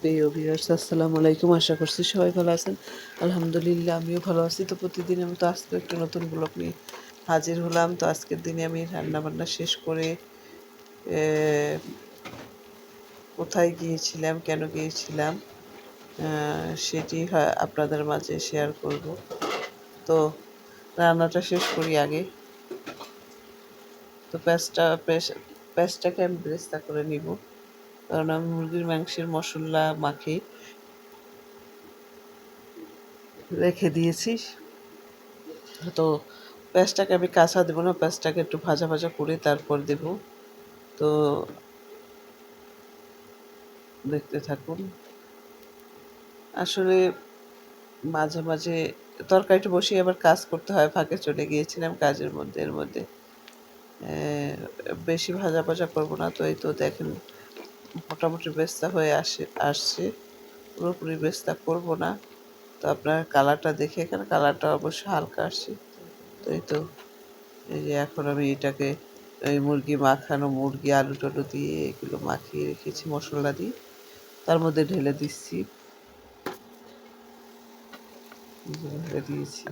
প্রিয় ভিউয়ার্স, আসসালামু আলাইকুম। আশা করছি সবাই ভালো আছেন। আলহামদুলিল্লাহ আমিও ভালো আছি। তো প্রতিদিনের মতো আজকে একটা নতুন ব্লগ নিয়ে হাজির হলাম। তো আজকের দিনে আমি রান্নাবান্না শেষ করে কোথায় গিয়েছিলাম, কেন গিয়েছিলাম সেটি আপনাদের মাঝে শেয়ার করব। তো রান্নাটা শেষ করি আগে। তো পেঁয়াজটাকে আমি বেরেস্তা করে নিব, কারণ আমি মুরগির মাংসের মশলা মাখি রেখে দিয়েছি। তো পেঁয়াজটাকে আমি কাঁচা দেবো না, পেঁয়াজটাকে একটু ভাজা ভাজা করে তারপর দেব। তো দেখতে থাকুন। আসলে মাঝে মাঝে তরকারিটা বসিয়ে আবার কাজ করতে হয়, ফাঁকে চলে গিয়েছিলাম কাজের মধ্যে। এর মধ্যে বেশি ভাজা ভাজা করবো না। তো এই তো দেখেন মোটামুটি বেস্তা হয়ে আসছে। পুরোপুরি বেস্তা করব না। তো আপনার কালারটা দেখে, এখানে কালারটা অবশ্যই হালকা আসছে। তো এই যে এখন আমি এটাকে এই মুরগি আলু টালু দিয়ে এগুলো মাখিয়ে রেখেছি মশলা দিয়ে, তার মধ্যে ঢেলে দিচ্ছি। ঢেলে দিয়েছি।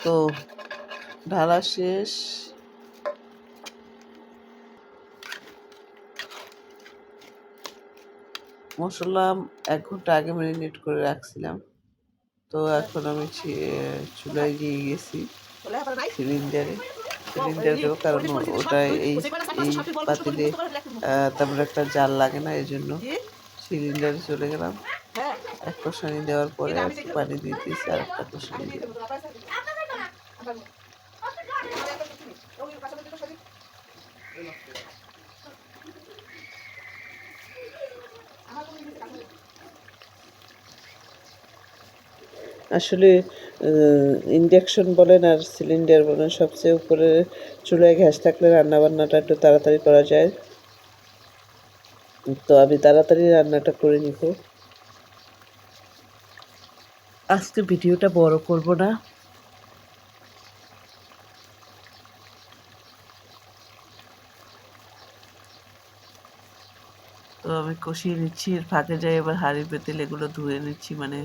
তো ঢালা শেষ। মশলা 1 ঘন্টা আগে ম্যারিনেট করে রাখছিলাম। তো এখন আমি চুলায় দিয়ে গেছি সিলিন্ডার দেবো, কারণ ওটা এই পাতিলে তেমন একটা জাল লাগে না, এই জন্য সিলিন্ডারে চলে গেলাম। এক কষানি দেওয়ার পরে একটু পানি দিয়ে দিয়েছি, আর একটা কষানি দেবো। আসলে ইন্ডাকশন বলেন আর সিলিন্ডার বলেন, সবচেয়ে উপরে চুলায় গ্যাস থাকলে রান্নাবান্নাটা একটু তাড়াতাড়ি করা যায়। তো আমি তাড়াতাড়ি রান্নাটা করে নিব। আজকে ভিডিওটা বড় করব না। তো আমি কষিয়ে নিচ্ছি, এর ফাঁকে যাই আবার হাঁড়ি পেতেল এগুলো ধুয়ে নিচ্ছি। মানে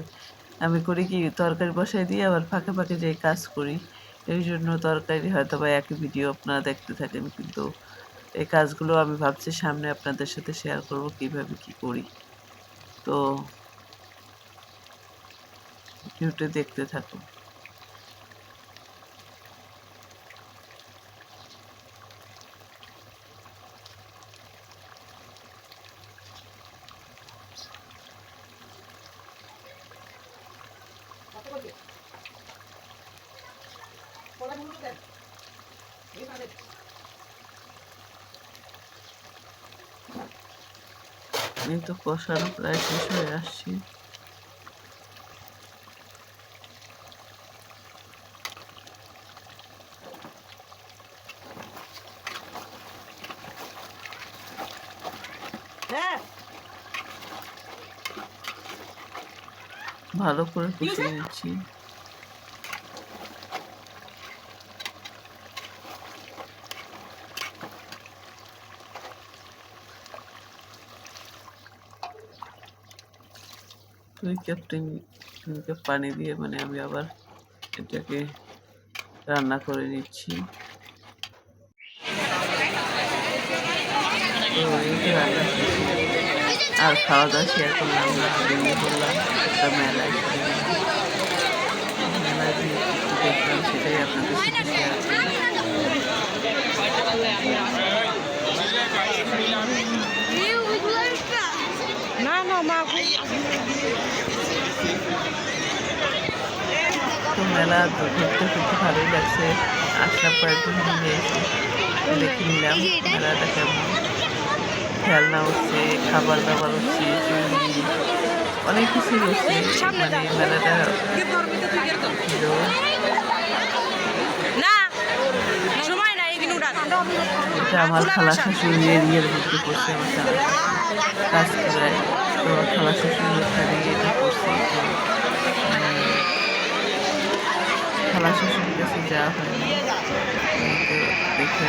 আমি করি কি, তরকারি বসাই দিয়ে আবার ফাঁকে ফাঁকে যাই কাজ করি। এই জন্য তরকারি হয়তো বা একই ভিডিও আপনারা দেখতে থাকেন, কিন্তু এই কাজগুলো আমি ভাবছি সামনে আপনাদের সাথে শেয়ার করব কিভাবে কি করি। তো ভিডিওটা দেখতে থাকুন। এই তো কষানো প্রায় শেষ হয়ে আসছি। ভালো করে কষিয়ে নিচ্ছি। দুই কাপ পানি দিয়ে মানে আমি আবার এটাকে রান্না করে নিচ্ছি। তো রান্না আর খাওয়া দাওয়া শেয়ার করলাম না, বেরিয়ে পড়লাম একটা মেলায়। মেলায় যে দেখলাম সেটাই আপনাদের সাথে শেয়ার করি। তো মেলা ঘুরতে ঘুরতে ভালোই লাগছে। আসলাম কয়েকজন মিলে এসে দেখে নিলাম মেলাটা কেমন। খেলনা হচ্ছে, খাবার দাবার হচ্ছে, অনেক কিছুই হচ্ছে। মানে মেলাটা ছিল। এটা আমার খালা শাশুড়ি এরিয়ার মধ্যে পড়ছে। আমার কাজ করায়। তো খালা শাশুড়ি খালা শ্বশুরের কাছে যাওয়া হয়নি। এই তো দেখে